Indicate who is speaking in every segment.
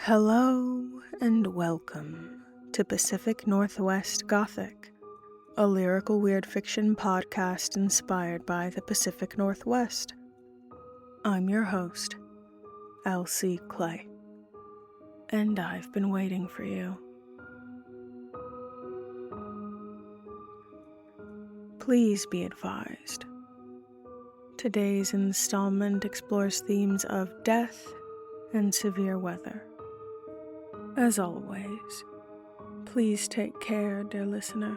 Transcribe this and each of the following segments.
Speaker 1: Hello and welcome to Pacific Northwest Gothic, a lyrical weird fiction podcast inspired by the Pacific Northwest. I'm your host, Elsie Clay, and I've been waiting for you. Please be advised, today's installment explores themes of death and severe weather. As always, please take care, dear listener.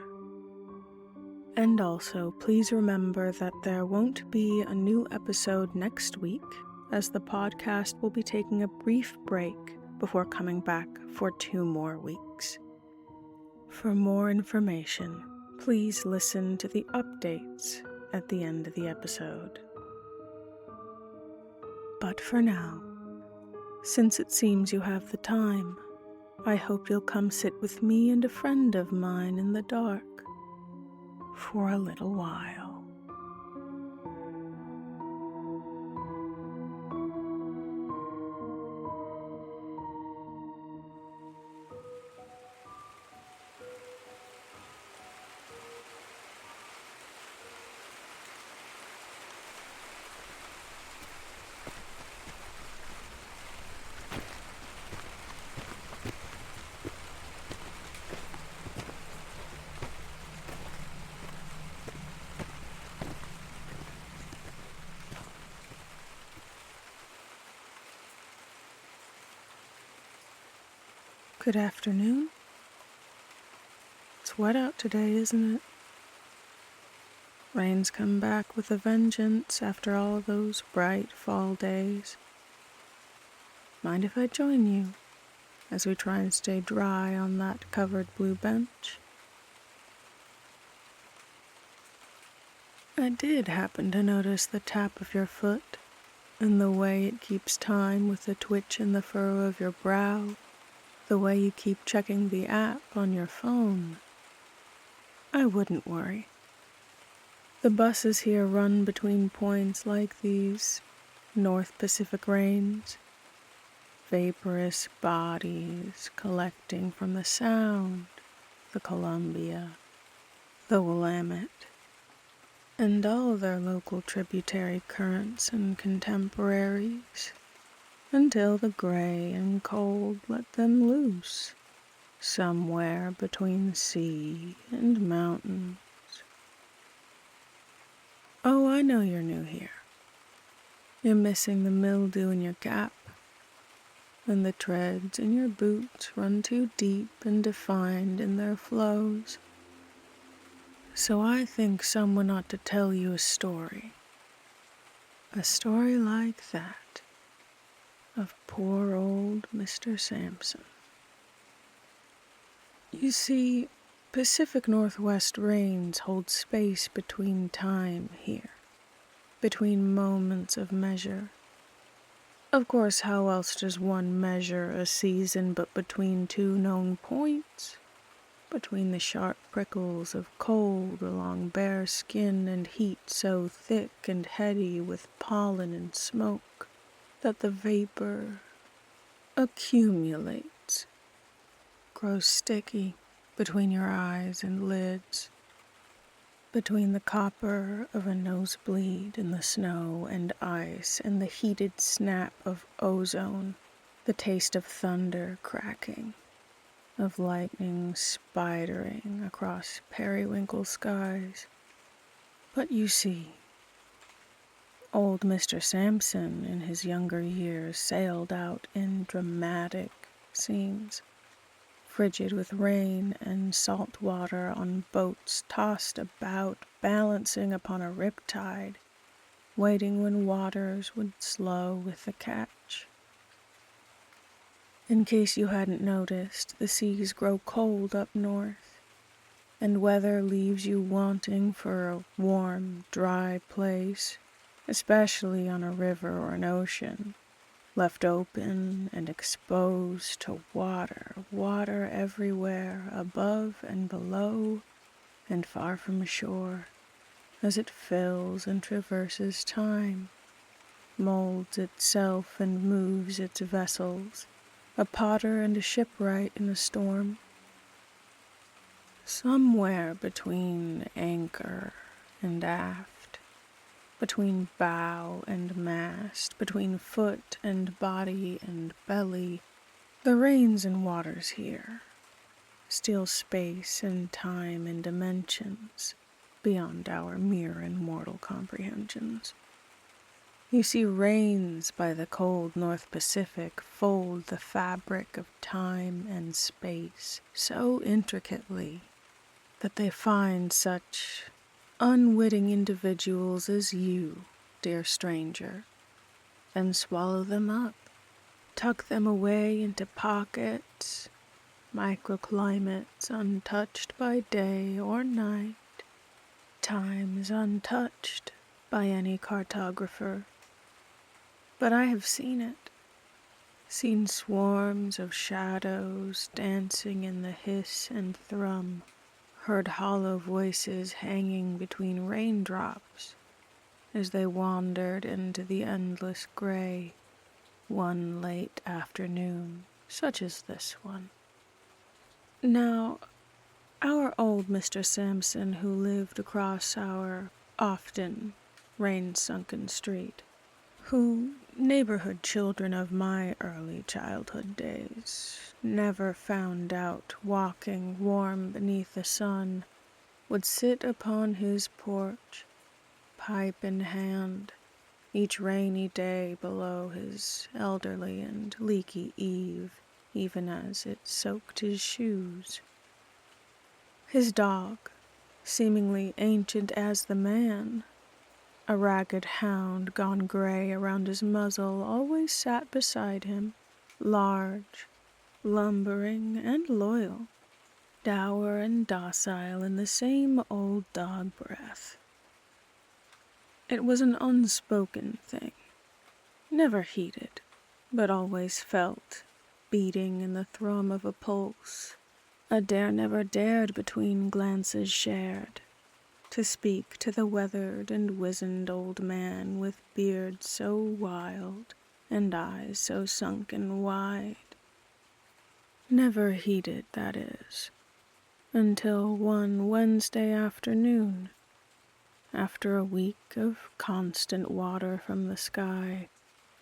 Speaker 1: And also, please remember that there won't be a new episode next week, as the podcast will be taking a brief break before coming back for 2 more weeks. For more information, please listen to the updates at the end of the episode. But for now, since it seems you have the time, I hope you'll come sit with me and a friend of mine in the dark for a little while. Good afternoon. It's wet out today, isn't it? Rain's come back with a vengeance after all those bright fall days. Mind if I join you as we try and stay dry on that covered blue bench? I did happen to notice the tap of your foot and the way it keeps time with the twitch in the furrow of your brow, the way you keep checking the app on your phone. I wouldn't worry. The buses here run between points like these North Pacific rains, vaporous bodies collecting from the Sound, the Columbia, the Willamette, and all their local tributary currents and contemporaries, until the gray and cold let them loose, somewhere between sea and mountains. Oh, I know you're new here. You're missing the mildew in your cap, and the treads in your boots run too deep and defined in their flows. So I think someone ought to tell you a story like that, of poor old Mr. Sampson. You see, Pacific Northwest rains hold space between time here, between moments of measure. Of course, how else does one measure a season but between 2 known points? Between the sharp prickles of cold along bare skin and heat so thick and heady with pollen and smoke that the vapor accumulates, grows sticky between your eyes and lids, between the copper of a nosebleed and the snow and ice and the heated snap of ozone, the taste of thunder cracking, of lightning spidering across periwinkle skies. But you see, old Mr. Sampson in his younger years sailed out in dramatic scenes, frigid with rain and salt water on boats tossed about, balancing upon a riptide, waiting when waters would slow with the catch. In case you hadn't noticed, the seas grow cold up north, and weather leaves you wanting for a warm, dry place, especially on a river or an ocean, left open and exposed to water everywhere, above and below, and far from shore, as it fills and traverses time, molds itself and moves its vessels, a potter and a shipwright in a storm. Somewhere between anchor and aft, between bow and mast, between foot and body and belly, the reins and waters here steal space and time and dimensions beyond our mere and mortal comprehensions. You see rains by the cold North Pacific fold the fabric of time and space so intricately that they find such unwitting individuals as you, dear stranger, and swallow them up, tuck them away into pockets, microclimates untouched by day or night, times untouched by any cartographer. But I have seen it, seen swarms of shadows dancing in the hiss and thrum, heard hollow voices hanging between raindrops as they wandered into the endless gray one late afternoon, such as this one. Now, our old Mr. Sampson, who lived across our often rain-sunken street, who, neighborhood children of my early childhood days, never found out walking warm beneath the sun, would sit upon his porch, pipe in hand, each rainy day below his elderly and leaky eave, even as it soaked his shoes. His dog, seemingly ancient as the man, a ragged hound gone gray around his muzzle, always sat beside him, large, lumbering, and loyal, dour and docile in the same old dog breath. It was an unspoken thing, never heeded, but always felt, beating in the thrum of a pulse, a dare never dared between glances shared, to speak to the weathered and wizened old man with beard so wild and eyes so sunken wide. Never heeded, that is, until one Wednesday afternoon, after a week of constant water from the sky,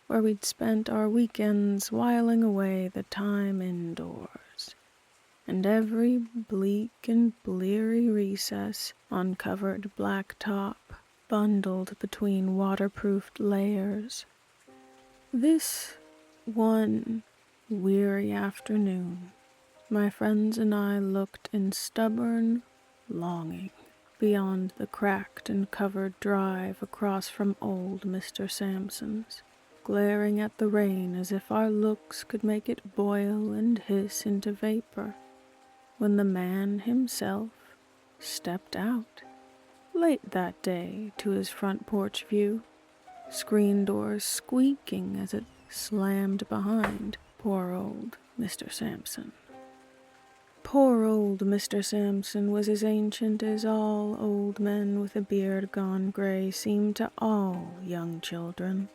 Speaker 1: where we'd spent our weekends whiling away the time indoors, and every bleak and bleary recess on covered black top, bundled between waterproofed layers. This one weary afternoon, my friends and I looked in stubborn longing beyond the cracked and covered drive across from old Mr. Sampson's, glaring at the rain as if our looks could make it boil and hiss into vapor, when the man himself stepped out, late that day, to his front porch view, screen doors squeaking as it slammed behind poor old Mr. Sampson. Poor old Mr. Sampson was as ancient as all old men with a beard gone gray seem to all young children,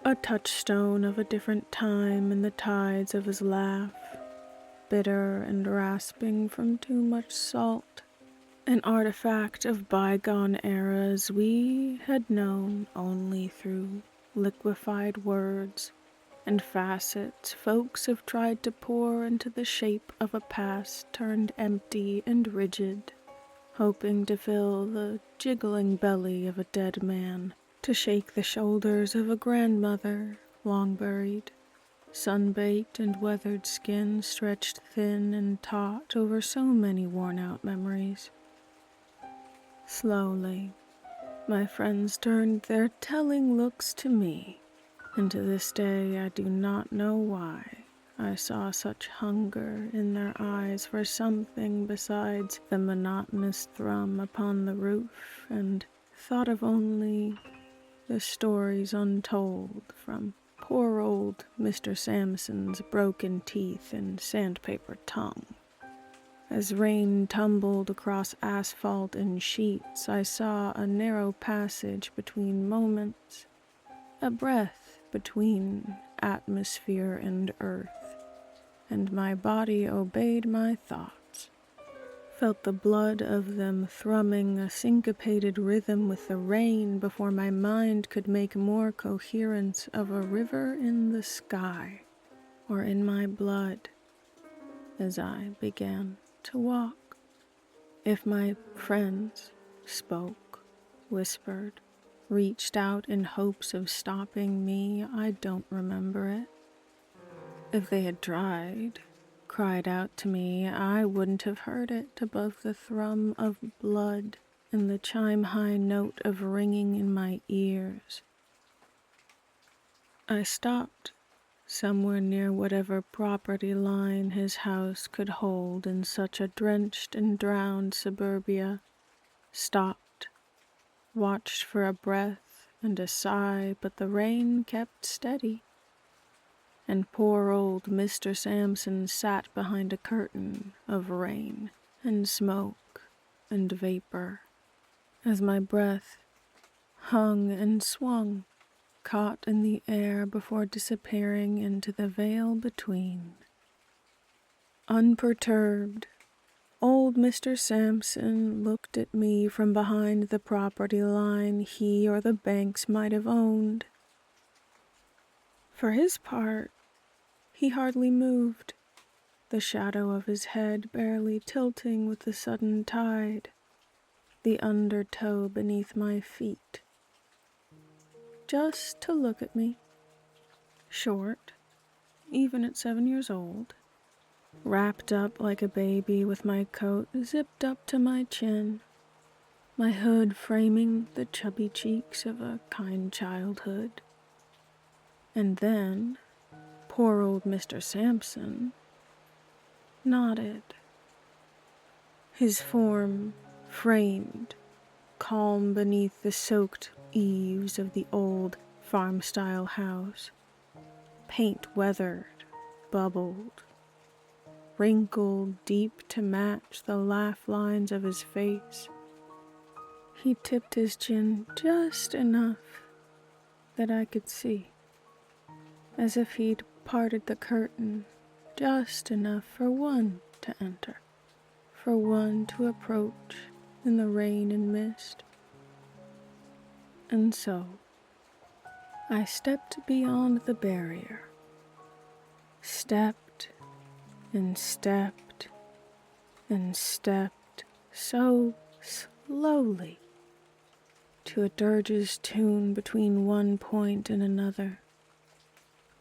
Speaker 1: a touchstone of a different time in the tides of his laugh, bitter and rasping from too much salt, an artifact of bygone eras we had known only through liquefied words and facets folks have tried to pour into the shape of a past turned empty and rigid, hoping to fill the jiggling belly of a dead man, to shake the shoulders of a grandmother long buried, sun-baked and weathered skin stretched thin and taut over so many worn-out memories. Slowly, my friends turned their telling looks to me, and to this day I do not know why I saw such hunger in their eyes for something besides the monotonous thrum upon the roof, and thought of only the stories untold from poor old Mr. Sampson's broken teeth and sandpaper tongue. As rain tumbled across asphalt in sheets, I saw a narrow passage between moments, a breath between atmosphere and earth, and my body obeyed my thoughts. Felt the blood of them thrumming a syncopated rhythm with the rain before my mind could make more coherence of a river in the sky or in my blood as I began to walk. If my friends spoke, whispered, reached out in hopes of stopping me, I don't remember it. If they had tried, cried out to me, I wouldn't have heard it above the thrum of blood and the chime-high note of ringing in my ears. I stopped somewhere near whatever property line his house could hold in such a drenched and drowned suburbia. Stopped, watched for a breath and a sigh, but the rain kept steady. And poor old Mr. Sampson sat behind a curtain of rain and smoke and vapor as my breath hung and swung, caught in the air before disappearing into the veil between. Unperturbed, old Mr. Sampson looked at me from behind the property line he or the banks might have owned. For his part, he hardly moved, the shadow of his head barely tilting with the sudden tide, the undertow beneath my feet. Just to look at me, short, even at 7 years old, wrapped up like a baby with my coat zipped up to my chin, my hood framing the chubby cheeks of a kind childhood. And then poor old Mr. Sampson nodded, his form framed, calm beneath the soaked eaves of the old farm-style house, paint weathered, bubbled, wrinkled deep to match the laugh lines of his face. He tipped his chin just enough that I could see, as if he'd parted the curtain just enough for one to enter, for one to approach in the rain and mist. And so, I stepped beyond the barrier, stepped and stepped and stepped so slowly to a dirge's tune between one point and another,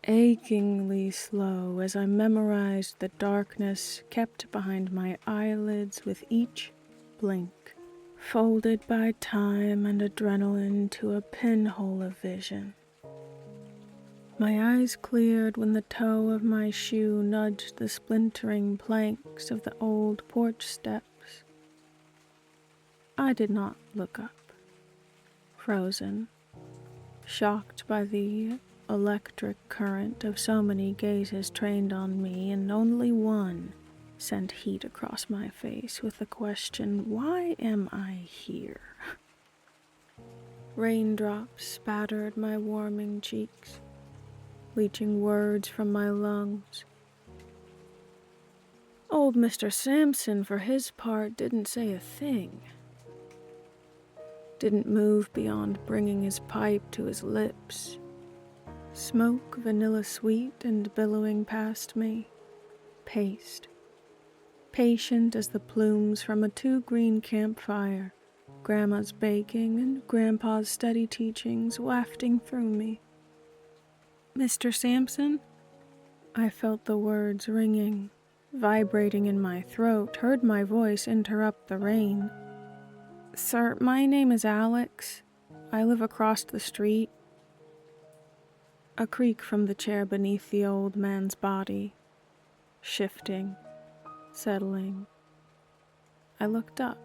Speaker 1: achingly slow as I memorized the darkness kept behind my eyelids with each blink, folded by time and adrenaline to a pinhole of vision. My eyes cleared when the toe of my shoe nudged the splintering planks of the old porch steps. I did not look up, frozen, shocked by the electric current of so many gazes trained on me, and only one sent heat across my face with the question, why am I here? Raindrops spattered my warming cheeks, leaching words from my lungs. Old Mr. Sampson, for his part, didn't say a thing. Didn't move beyond bringing his pipe to his lips. Smoke, vanilla sweet and billowing past me, paced, patient as the plumes from a too-green campfire, Grandma's baking and Grandpa's steady teachings wafting through me. Mr. Sampson? I felt the words ringing, vibrating in my throat, heard my voice interrupt the rain. Sir, my name is Alex. I live across the street. A creak from the chair beneath the old man's body, shifting, settling. I looked up.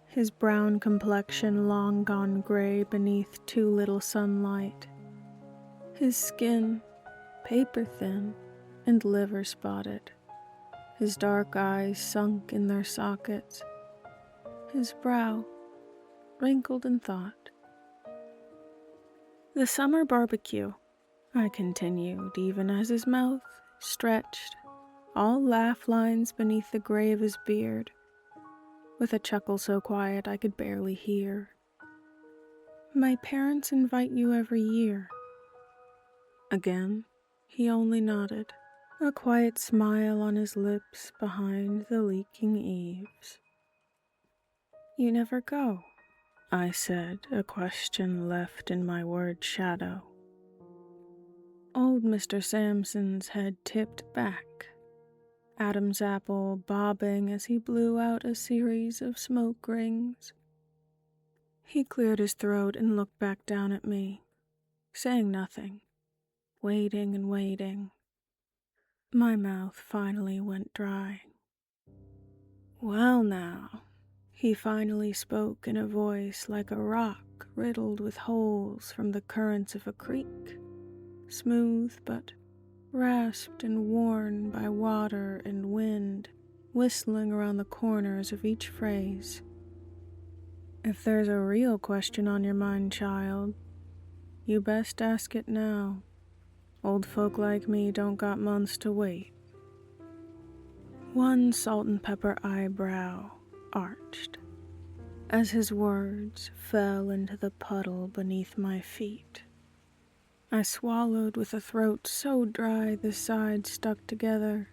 Speaker 1: His brown complexion long gone gray beneath too little sunlight. His skin paper-thin and liver-spotted. His dark eyes sunk in their sockets. His brow wrinkled in thought. The summer barbecue, I continued, even as his mouth stretched, all laugh lines beneath the gray of his beard, with a chuckle so quiet I could barely hear. My parents invite you every year. Again, he only nodded, a quiet smile on his lips behind the leaking eaves. You never go, I said, a question left in my word shadow. Old Mr. Sampson's head tipped back, Adam's apple bobbing as he blew out a series of smoke rings. He cleared his throat and looked back down at me, saying nothing, waiting and waiting. My mouth finally went dry. Well now, he finally spoke in a voice like a rock riddled with holes from the currents of a creek, smooth but rasped and worn by water and wind whistling around the corners of each phrase. If there's a real question on your mind, child, you best ask it now. Old folk like me don't got months to wait. One salt and pepper eyebrow arched as his words fell into the puddle beneath my feet. I swallowed with a throat so dry the sides stuck together,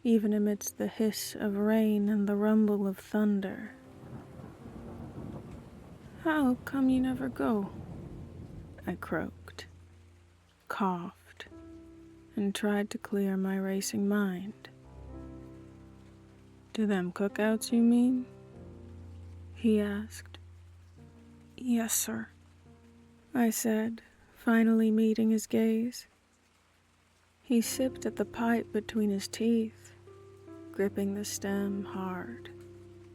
Speaker 1: even amidst the hiss of rain and the rumble of thunder. How come you never go? I croaked, coughed, and tried to clear my racing mind. To them cookouts, you mean? He asked. Yes, sir, I said, finally meeting his gaze. He sipped at the pipe between his teeth, gripping the stem hard,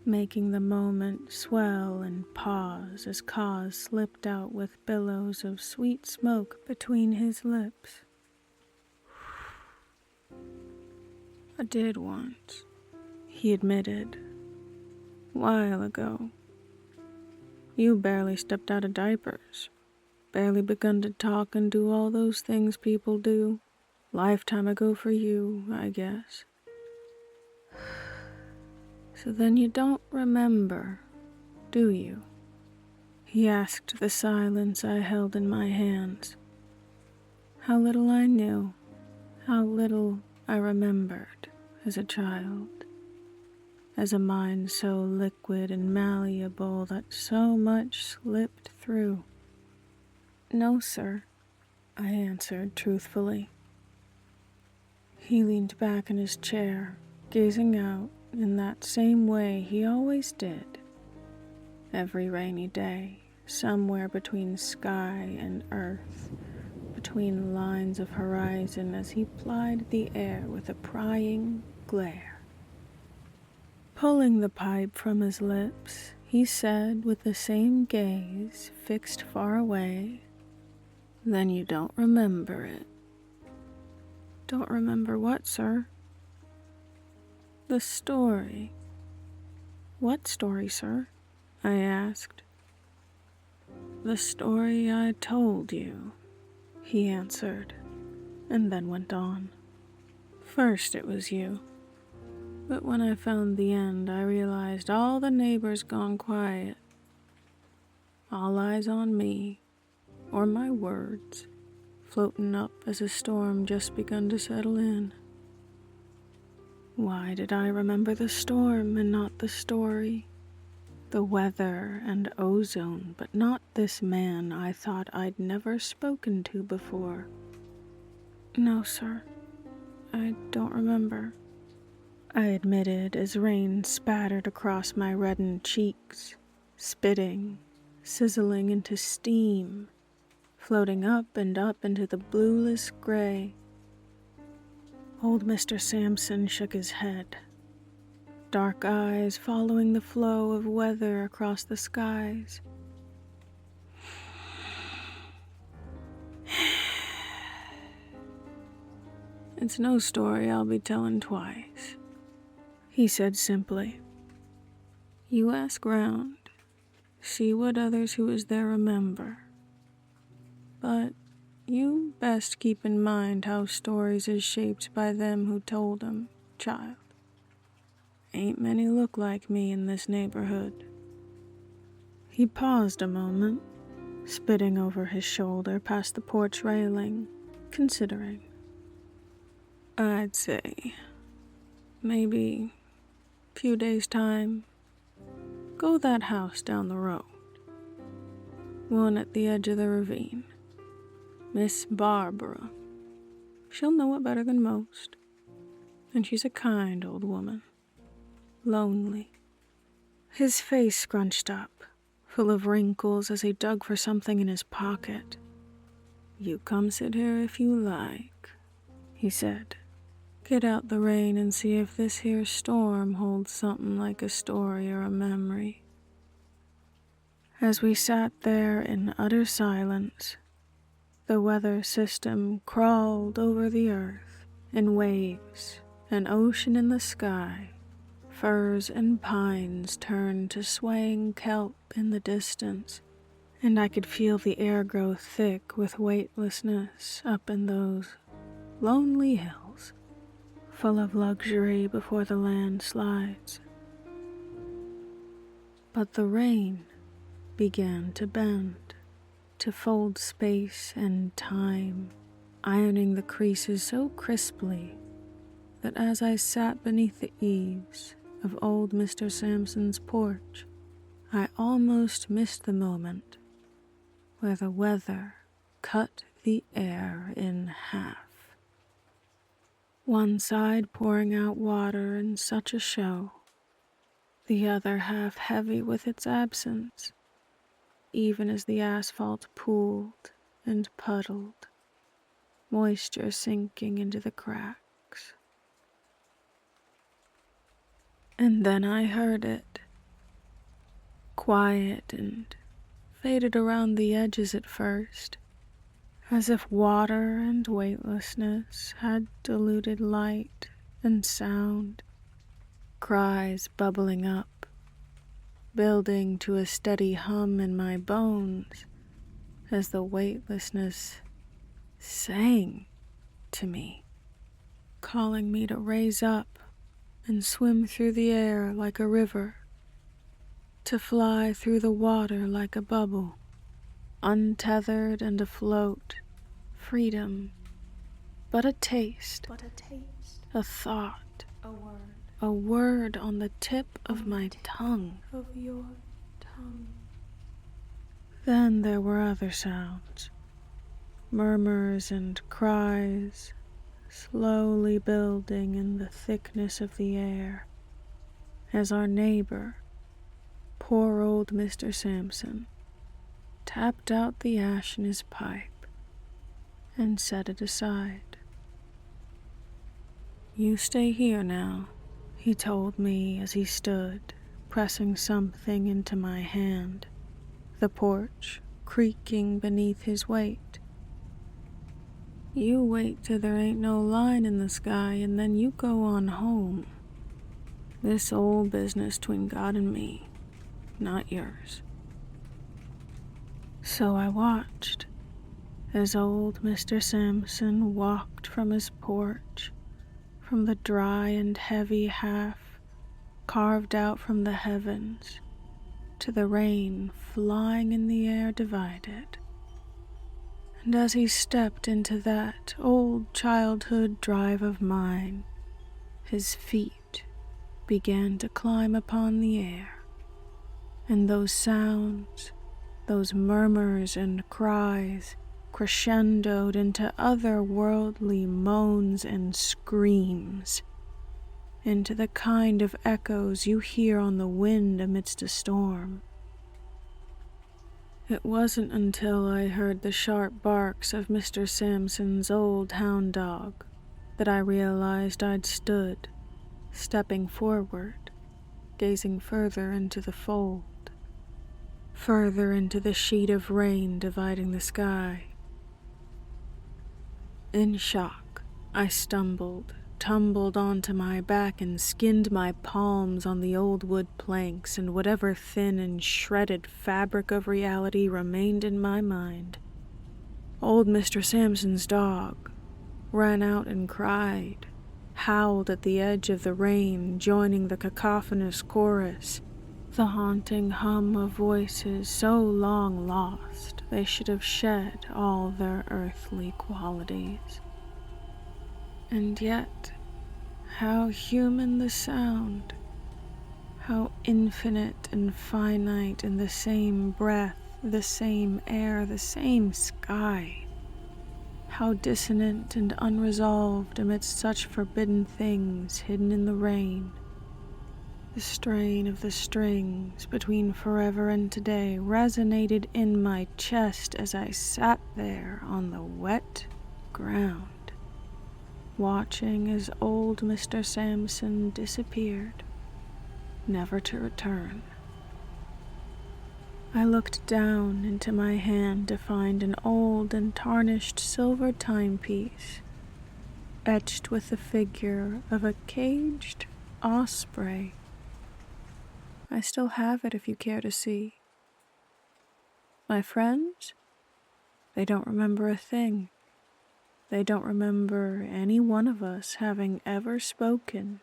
Speaker 1: making the moment swell and pause as Cause slipped out with billows of sweet smoke between his lips. I did once, he admitted, while ago. You barely stepped out of diapers, barely begun to talk and do all those things people do. Lifetime ago for you, I guess. So then you don't remember, do you? He asked the silence I held in my hands. How little I knew, how little I remembered as a child, as a mind so liquid and malleable that so much slipped through. No, sir, I answered truthfully. He leaned back in his chair, gazing out in that same way he always did. Every rainy day, somewhere between sky and earth, between lines of horizon as he plied the air with a prying glare. Pulling the pipe from his lips, he said with the same gaze fixed far away, Then you don't remember it. Don't remember what, sir? The story. What story, sir? I asked. The story I told you, he answered, and then went on. First it was you, but when I found the end, I realized all the neighbors gone quiet. All eyes on me, or my words, floating up as a storm just begun to settle in. Why did I remember the storm and not the story? The weather and ozone, but not this man I thought I'd never spoken to before. No, sir, I don't remember, I admitted as rain spattered across my reddened cheeks, spitting, sizzling into steam, floating up and up into the blueless gray. Old Mr. Sampson shook his head, dark eyes following the flow of weather across the skies. It's no story I'll be telling twice, he said simply. You ask round, see what others who was there remember. But You best keep in mind how stories is shaped by them who told 'em, child. Ain't many look like me in this neighborhood." He paused a moment, spitting over his shoulder past the porch railing, considering. "I'd say, maybe few days' time, go that house down the road. One at the edge of the ravine. Miss Barbara. She'll know it better than most. And she's a kind old woman. Lonely." His face scrunched up, full of wrinkles as he dug for something in his pocket. "You come sit here if you like," he said. "Get out the rain and see if this here storm holds something like a story or a memory." As we sat there in utter silence, the weather system crawled over the earth in waves, an ocean in the sky. Firs and pines turned to swaying kelp in the distance, and I could feel the air grow thick with weightlessness up in those lonely hills, full of luxury before the landslides. But the rain began to bend, to fold space and time, ironing the creases so crisply that as I sat beneath the eaves of old Mr. Sampson's porch, I almost missed the moment where the weather cut the air in half. One side pouring out water in such a show, the other half heavy with its absence, even as the asphalt pooled and puddled, moisture sinking into the cracks. And then I heard it, quiet and faded around the edges at first, as if water and weightlessness had diluted light and sound, cries bubbling up, building to a steady hum in my bones as the weightlessness sang to me, calling me to raise up and swim through the air like a river, to fly through the water like a bubble, untethered and afloat, freedom, but a taste, a thought, a word on the tip of my tongue. Of your tongue. Then there were other sounds, murmurs and cries, slowly building in the thickness of the air, as our neighbor, poor old Mr. Sampson, tapped out the ash in his pipe and set it aside. "You stay here now," he told me as he stood, pressing something into my hand, the porch creaking beneath his weight. "You wait till there ain't no line in the sky, and then you go on home. This old business between God and me, not yours." So I watched as old Mr. Sampson walked from his porch, from the dry and heavy half carved out from the heavens, to the rain flying in the air divided. And as he stepped into that old childhood drive of mine, his feet began to climb upon the air, and those sounds, those murmurs and cries, crescendoed into otherworldly moans and screams, into the kind of echoes you hear on the wind amidst a storm. It wasn't until I heard the sharp barks of Mr. Sampson's old hound dog that I realized I'd stood, stepping forward, gazing further into the fold, further into the sheet of rain dividing the sky. In shock, I stumbled, tumbled onto my back and skinned my palms on the old wood planks and whatever thin and shredded fabric of reality remained in my mind. Old Mr. Sampson's dog ran out and cried, howled at the edge of the rain, joining the cacophonous chorus, the haunting hum of voices so long lost they should have shed all their earthly qualities. And yet, how human the sound, how infinite and finite in the same breath, the same air, the same sky. How dissonant and unresolved amidst such forbidden things hidden in the rain. The strain of the strings between forever and today resonated in my chest as I sat there on the wet ground, watching as old Mr. Sampson disappeared, never to return. I looked down into my hand to find an old and tarnished silver timepiece, etched with the figure of a caged osprey. I still have it if you care to see. My friends, they don't remember a thing. They don't remember any one of us having ever spoken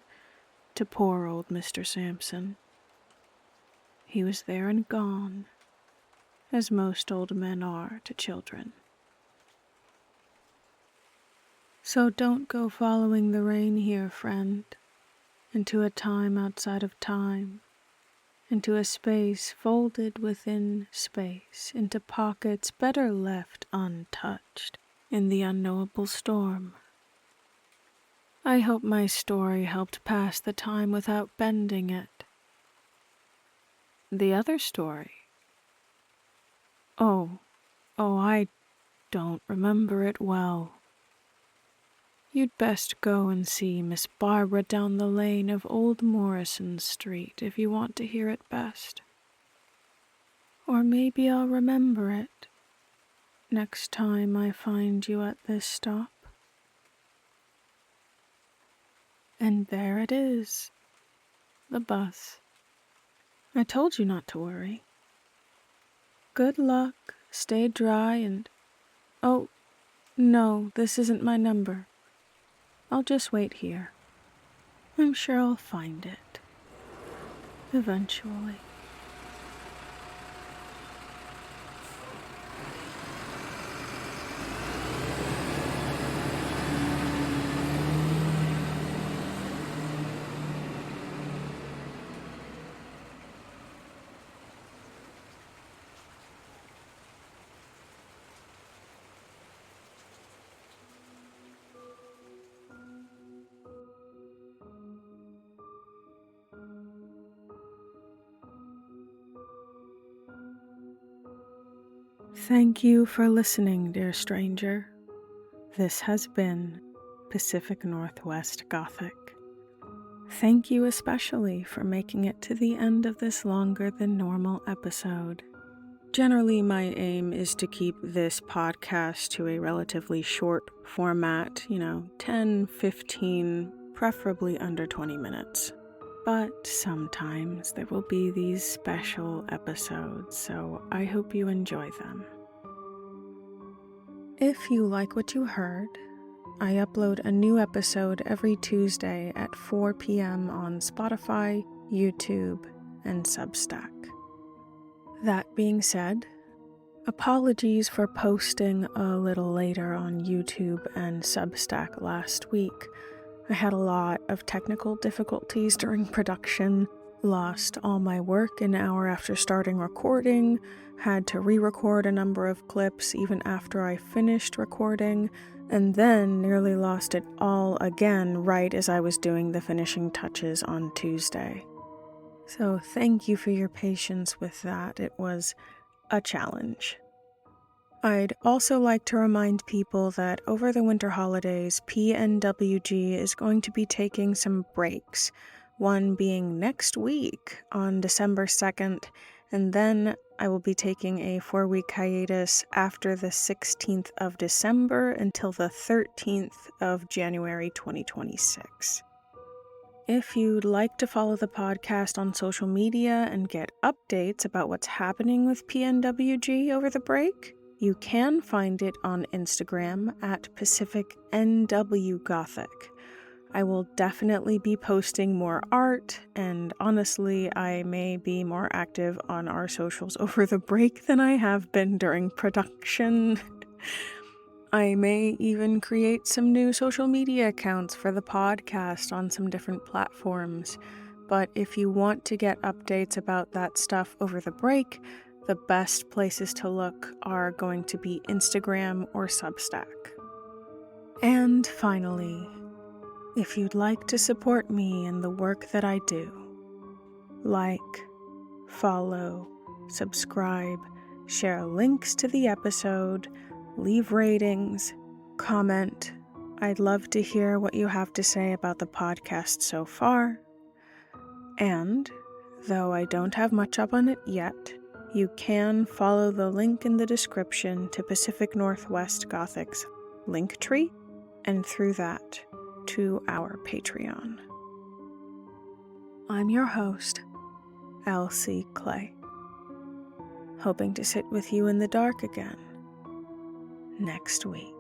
Speaker 1: to poor old Mr. Sampson. He was there and gone, as most old men are to children. So don't go following the rain here, friend, into a time outside of time, into a space folded within space, into pockets better left untouched in the unknowable storm. I hope my story helped pass the time without bending it. The other story? Oh, I don't remember it well. You'd best go and see Miss Barbara down the lane of Old Morrison Street if you want to hear it best. Or maybe I'll remember it next time I find you at this stop. And there it is, the bus. I told you not to worry. Good luck, stay dry, and... Oh, no, this isn't my number. I'll just wait here. I'm sure I'll find it. Eventually. Thank you for listening, dear stranger. This has been Pacific Northwest Gothic. Thank you especially for making it to the end of this longer than normal episode. Generally, my aim is to keep this podcast to a relatively short format, 10, 15, preferably under 20 minutes. But sometimes there will be these special episodes, so I hope you enjoy them. If you like what you heard, I upload a new episode every Tuesday at 4 p.m. on Spotify, YouTube, and Substack. That being said, apologies for posting a little later on YouTube and Substack last week. I had a lot of technical difficulties during production, lost all my work an hour after starting recording, had to re-record a number of clips even after I finished recording, and then nearly lost it all again right as I was doing the finishing touches on Tuesday. So thank you for your patience with that. It was a challenge. I'd also like to remind people that over the winter holidays, PNWG is going to be taking some breaks, one being next week on December 2nd, and then I will be taking a 4-week hiatus after the 16th of December until the 13th of January 2026. If you'd like to follow the podcast on social media and get updates about what's happening with PNWG over the break, You can find it on Instagram at Pacific NW Gothic. I will definitely be posting more art, and honestly, I may be more active on our socials over the break than I have been during production. I may even create some new social media accounts for the podcast on some different platforms, but if you want to get updates about that stuff over the break, the best places to look are going to be Instagram or Substack. And finally, if you'd like to support me in the work that I do, like, follow, subscribe, share links to the episode, leave ratings, comment. I'd love to hear what you have to say about the podcast so far. And, though I don't have much up on it yet, you can follow the link in the description to Pacific Northwest Gothic's Linktree, and through that, to our Patreon. I'm your host, Elsie Clay, hoping to sit with you in the dark again next week.